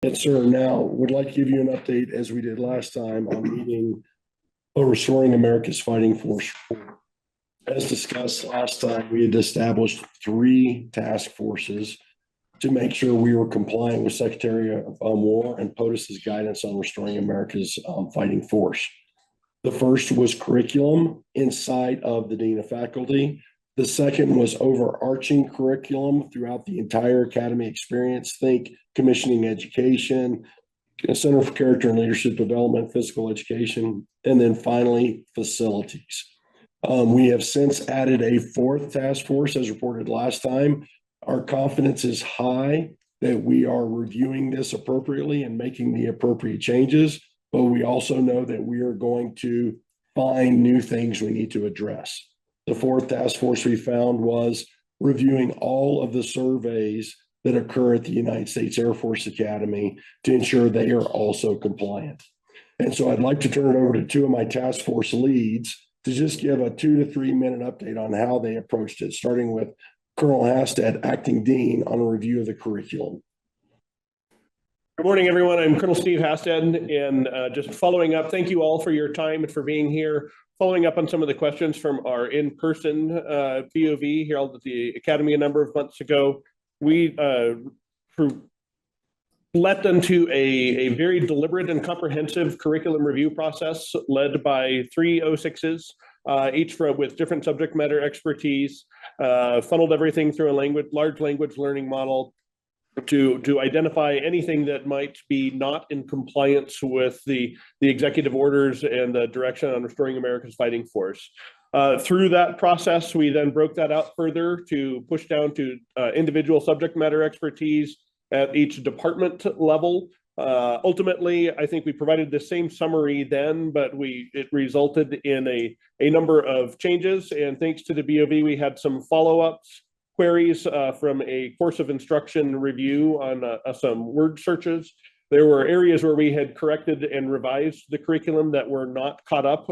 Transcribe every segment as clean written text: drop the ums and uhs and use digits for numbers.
Yes, sir. Now, would like to give you an update as we did last time on meeting Restoring America's Fighting Force. As discussed last time, we had established 3 task forces to make sure we were compliant with Secretary of War and POTUS's guidance on restoring America's fighting force. The first was curriculum inside of the Dean of Faculty. The second was overarching curriculum throughout the entire academy experience. Think commissioning education, Center for Character and Leadership Development, physical education, and then finally facilities. We have since added a 4th task force as reported last time. Our confidence is high that we are reviewing this appropriately and making the appropriate changes, but we also know that we are going to find new things we need to address. The 4th task force we found was reviewing all of the surveys that occur at the United States Air Force Academy to ensure they are also compliant. And so I'd like to turn it over to 2 of my task force leads to just give a 2 to 3 minute update on how they approached it, starting with Colonel Hasted, acting dean, on a review of the curriculum. Good morning, everyone. I'm Colonel Steve Hasted, and just following up, thank you all for your time and for being here. Following up on some of the questions from our in-person POV held at the Academy a number of months ago, we led them to a very deliberate and comprehensive curriculum review process led by 3 O6s, each with different subject matter expertise, funneled everything through a large language learning model to identify anything that might be not in compliance with the executive orders and the direction on restoring America's fighting force. Through that process, we then broke that out further to push down to individual subject matter expertise at each department level. Ultimately, I think we provided the same summary then, but it resulted in a number of changes. And thanks to the BOV, we had some follow-ups queries from a course of instruction review on some word searches. There were areas where we had corrected and revised the curriculum that were not caught up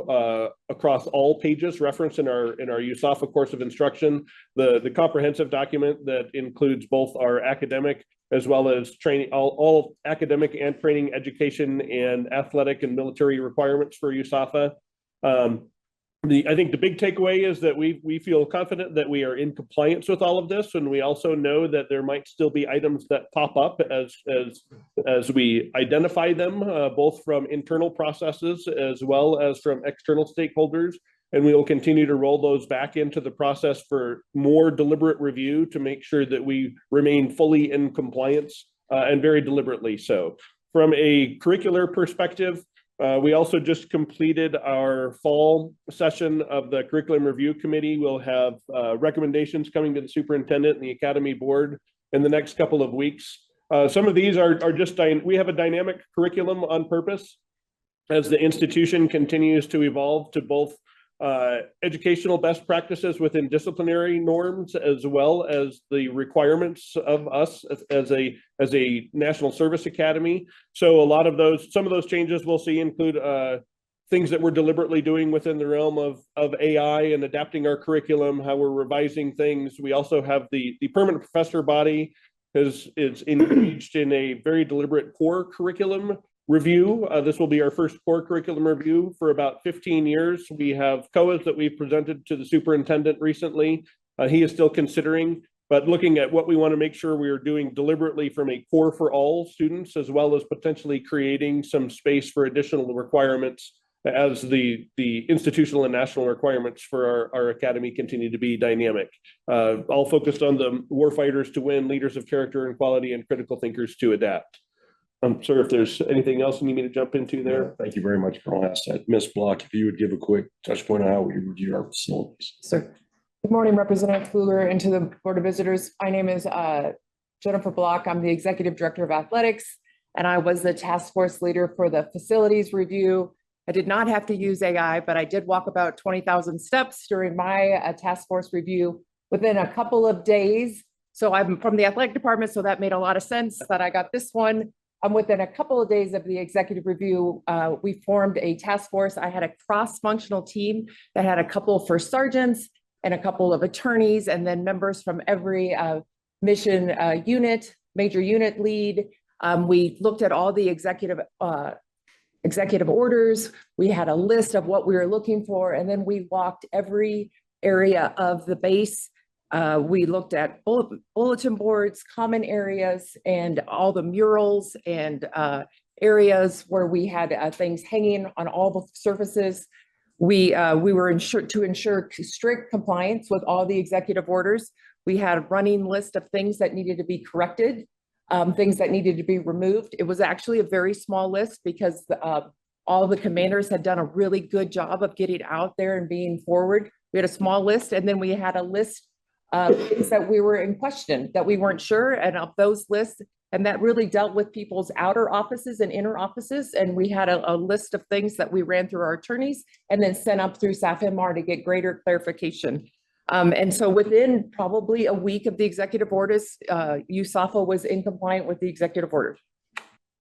across all pages referenced in our USAFA course of instruction. The comprehensive document that includes both our academic as well as training, all academic and training, education, and athletic and military requirements for USAFA. I think the big takeaway is that we feel confident that we are in compliance with all of this, and we also know that there might still be items that pop up as we identify them, both from internal processes as well as from external stakeholders. And we will continue to roll those back into the process for more deliberate review to make sure that we remain fully in compliance, and very deliberately so. From a curricular perspective, we also just completed our fall session of the Curriculum Review Committee. We'll have recommendations coming to the superintendent and the Academy board in the next couple of weeks. Some of these are just, we have a dynamic curriculum on purpose as the institution continues to evolve to both educational best practices within disciplinary norms, as well as the requirements of us as a national service academy. So some of those changes we'll see include things that we're deliberately doing within the realm of AI and adapting our curriculum, how we're revising things. We also have the permanent professor body is engaged in a very deliberate core curriculum review. This will be our first core curriculum review for about 15 years. We have COAs that we've presented to the superintendent recently. He is still considering, but looking at what we want to make sure we are doing deliberately from a core for all students, as well as potentially creating some space for additional requirements as the institutional and national requirements for our academy continue to be dynamic. All focused on the warfighters to win, leaders of character and quality, and critical thinkers to adapt. I'm sorry if there's anything else you need me to jump into there. Yeah, thank you very much, Colonel Hasted. Ms. Block, if you would give a quick touch point on how we review our facilities. Sir. Good morning, Representative Pfluger, and to the Board of Visitors. My name is Jennifer Block. I'm the Executive Director of Athletics, and I was the task force leader for the facilities review. I did not have to use AI, but I did walk about 20,000 steps during my task force review within a couple of days. So I'm from the athletic department, so that made a lot of sense that I got this one. Within a couple of days of the executive review, we formed a task force. I had a cross-functional team that had a couple of first sergeants and a couple of attorneys, and then members from every mission unit, major unit lead, We looked at all the executive orders. We had a list of what we were looking for, and then we walked every area of the base. We looked at bulletin boards, common areas, and all the murals and areas where we had things hanging on all the surfaces. We were to ensure strict compliance with all the executive orders. We had a running list of things that needed to be corrected, things that needed to be removed. It was actually a very small list because all the commanders had done a really good job of getting out there and being forward. We had a small list, and then we had a list of things that we were in question, that we weren't sure, and of those lists, and that really dealt with people's outer offices and inner offices. And we had a list of things that we ran through our attorneys and then sent up through SAFMR to get greater clarification. And so within probably a week of the executive orders, USAFA was in compliant with the executive orders.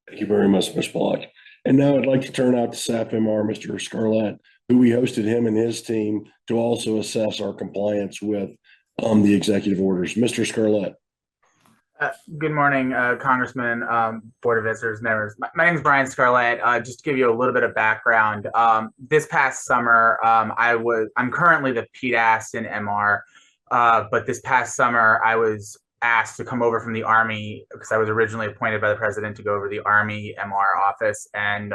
Thank you very much, Ms. Block. And now I'd like to turn out to SAFMR, Mr. Scarlett, who we hosted him and his team to also assess our compliance with the executive orders. Mr. Scarlett. Good morning, Congressman, Board of Visitors, members. My name is Brian Scarlett. Just to give you a little bit of background, this past summer, I'm currently the PDAS in MR, but this past summer I was asked to come over from the Army because I was originally appointed by the President to go over the Army MR office, and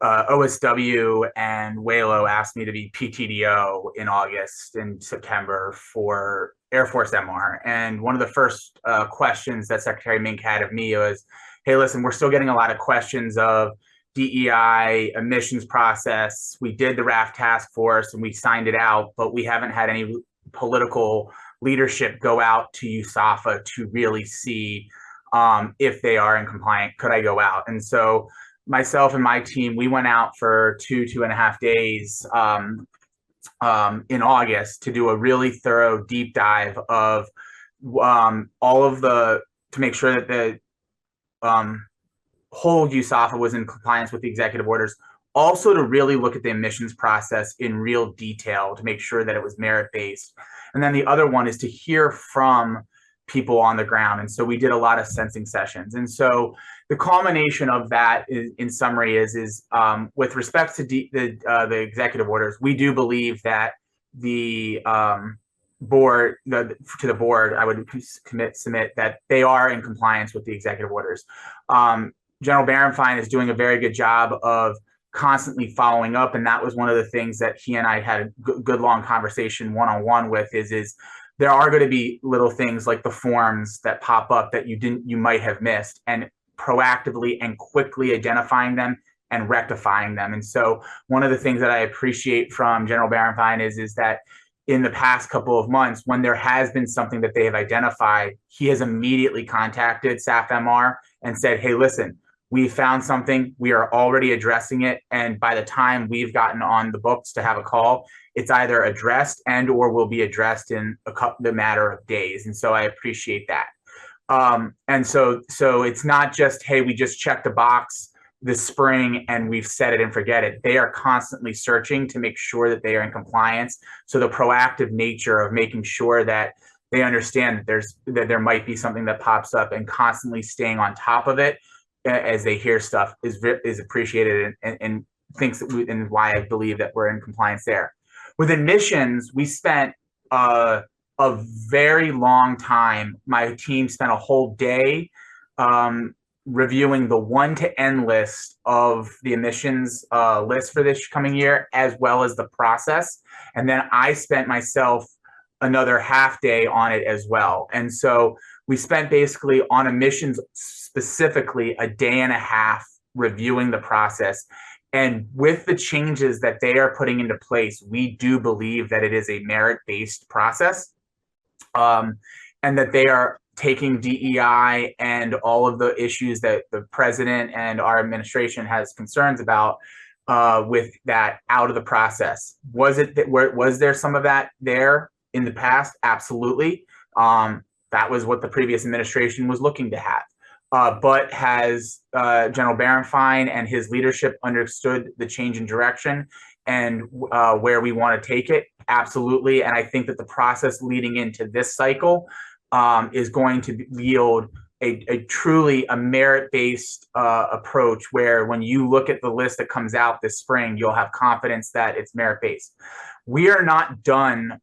OSW and WALO asked me to be PTDO in August and September for Air Force MR. And one of the first questions that Secretary Mink had of me was, hey, listen, we're still getting a lot of questions of DEI, emissions process. We did the RAF task force and we signed it out, but we haven't had any political leadership go out to USAFA to really see if they are in compliance. Could I go out? And so myself and my team, we went out for 2.5 days in August to do a really thorough deep dive of all of to make sure that the whole USAFA was in compliance with the executive orders. Also to really look at the emissions process in real detail to make sure that it was merit-based. And then the other one is to hear from people on the ground. And so we did a lot of sensing sessions. And so the culmination of that in summary is with respect to the executive orders, we do believe that the board, to the board, I would submit that they are in compliance with the executive orders. General Barenfein is doing a very good job of constantly following up. And that was one of the things that he and I had a good long conversation one-on-one with is there are going to be little things like the forms that pop up that you might have missed, and proactively and quickly identifying them and rectifying them. And so one of the things that I appreciate from General Barenfein is that in the past couple of months, when there has been something that they have identified, he has immediately contacted SAFMR and said, hey, listen, we found something, we are already addressing it. And by the time we've gotten on the books to have a call, it's either addressed and or will be addressed in the matter of days. And so I appreciate that. And so it's not just, hey, we just checked a box this spring and we've set it and forget it. They are constantly searching to make sure that they are in compliance. So the proactive nature of making sure that they understand that there might be something that pops up and constantly staying on top of it as they hear stuff is appreciated and thinks that and why I believe that we're in compliance there. With admissions, we spent a very long time. My team spent a whole day reviewing the 1 to N list of the admissions list for this coming year, as well as the process. And then I spent myself another half day on it as well. And so we spent basically on admissions specifically a day and a half reviewing the process. And with the changes that they are putting into place, we do believe that it is a merit-based process, and that they are taking DEI and all of the issues that the president and our administration has concerns about with that out of the process. Was there some of that there in the past? Absolutely. That was what the previous administration was looking to have. But has General Barenfein and his leadership understood the change in direction and where we want to take it? Absolutely. And I think that the process leading into this cycle is going to yield a truly a merit-based approach, where when you look at the list that comes out this spring, you'll have confidence that it's merit-based. We are not done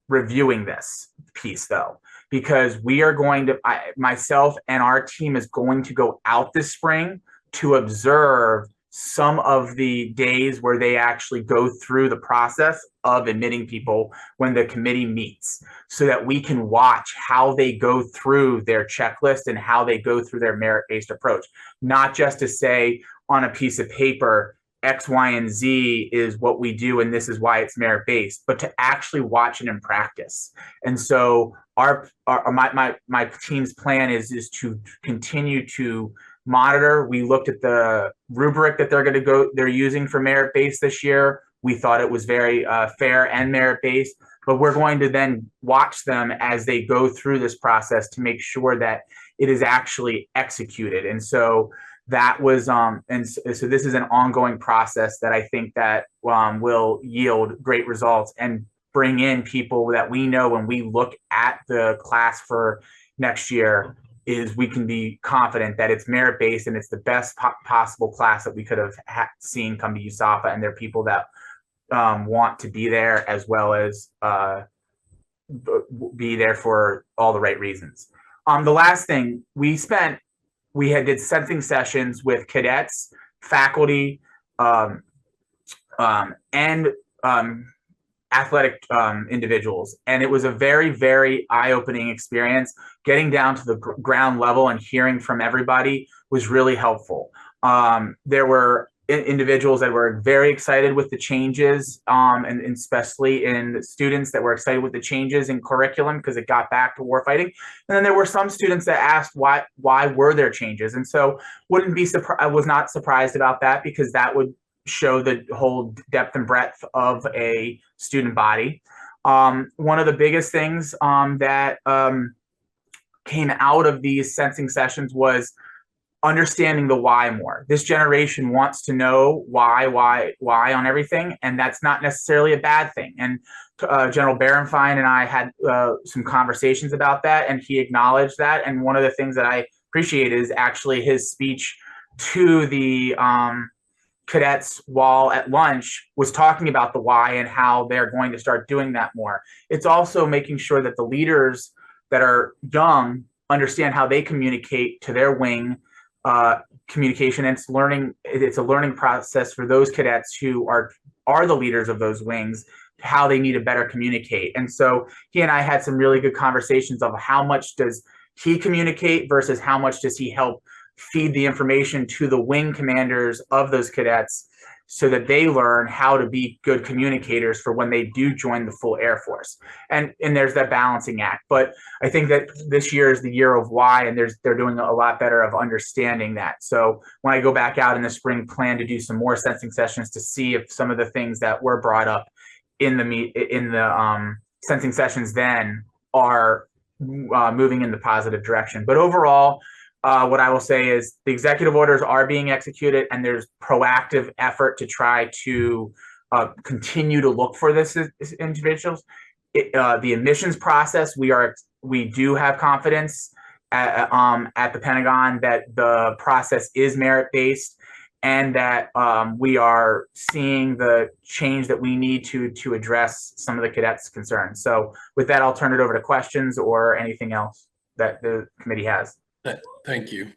reviewing this piece though, because we are going to, myself and our team is going to go out this spring to observe some of the days where they actually go through the process of admitting people when the committee meets, so that we can watch how they go through their checklist and how they go through their merit-based approach. Not just to say on a piece of paper, X, Y, and Z is what we do, and this is why it's merit-based, but to actually watch it in practice. And so my team's plan is to continue to monitor. We looked at the rubric that they're using for merit-based this year. We thought it was very fair and merit-based, but we're going to then watch them as they go through this process to make sure that it is actually executed. And so that was, and so this is an ongoing process that I think that will yield great results and bring in people that we know when we look at the class for next year, is we can be confident that it's merit-based and it's the best possible class that we could have seen come to USAFA, and they're people that want to be there, as well as be there for all the right reasons. The last thing, we did sensing sessions with cadets, faculty, and athletic individuals. And it was a very, very eye-opening experience. Getting down to the ground level and hearing from everybody was really helpful. There were individuals that were very excited with the changes, and especially in students that were excited with the changes in curriculum because it got back to warfighting. And then there were some students that asked why were there changes? And so I was not surprised about that, because that would show the whole depth and breadth of a student body. One of the biggest things that came out of these sensing sessions was understanding the why more. This generation wants to know why on everything, and that's not necessarily a bad thing. And General Barenfein and I had some conversations about that, and he acknowledged that. And one of the things that I appreciate is actually his speech to the cadets while at lunch was talking about the why and how they're going to start doing that more. It's also making sure that the leaders that are young understand how they communicate to their wing. Communication, and it's a learning process for those cadets who are the leaders of those wings, how they need to better communicate. And so he and I had some really good conversations of how much does he communicate versus how much does he help feed the information to the wing commanders of those cadets, so that they learn how to be good communicators for when they do join the full Air Force. And there's that balancing act. But I think that this year is the year of why, and they're doing a lot better of understanding that. So when I go back out in the spring, plan to do some more sensing sessions to see if some of the things that were brought up in the sensing sessions then are moving in the positive direction. But overall, what I will say is the executive orders are being executed, and there's proactive effort to try to continue to look for this individuals. The admissions process, we do have confidence at the Pentagon that the process is merit-based, and that we are seeing the change that we need to address some of the cadets' concerns. So with that, I'll turn it over to questions or anything else that the committee has. Thank you.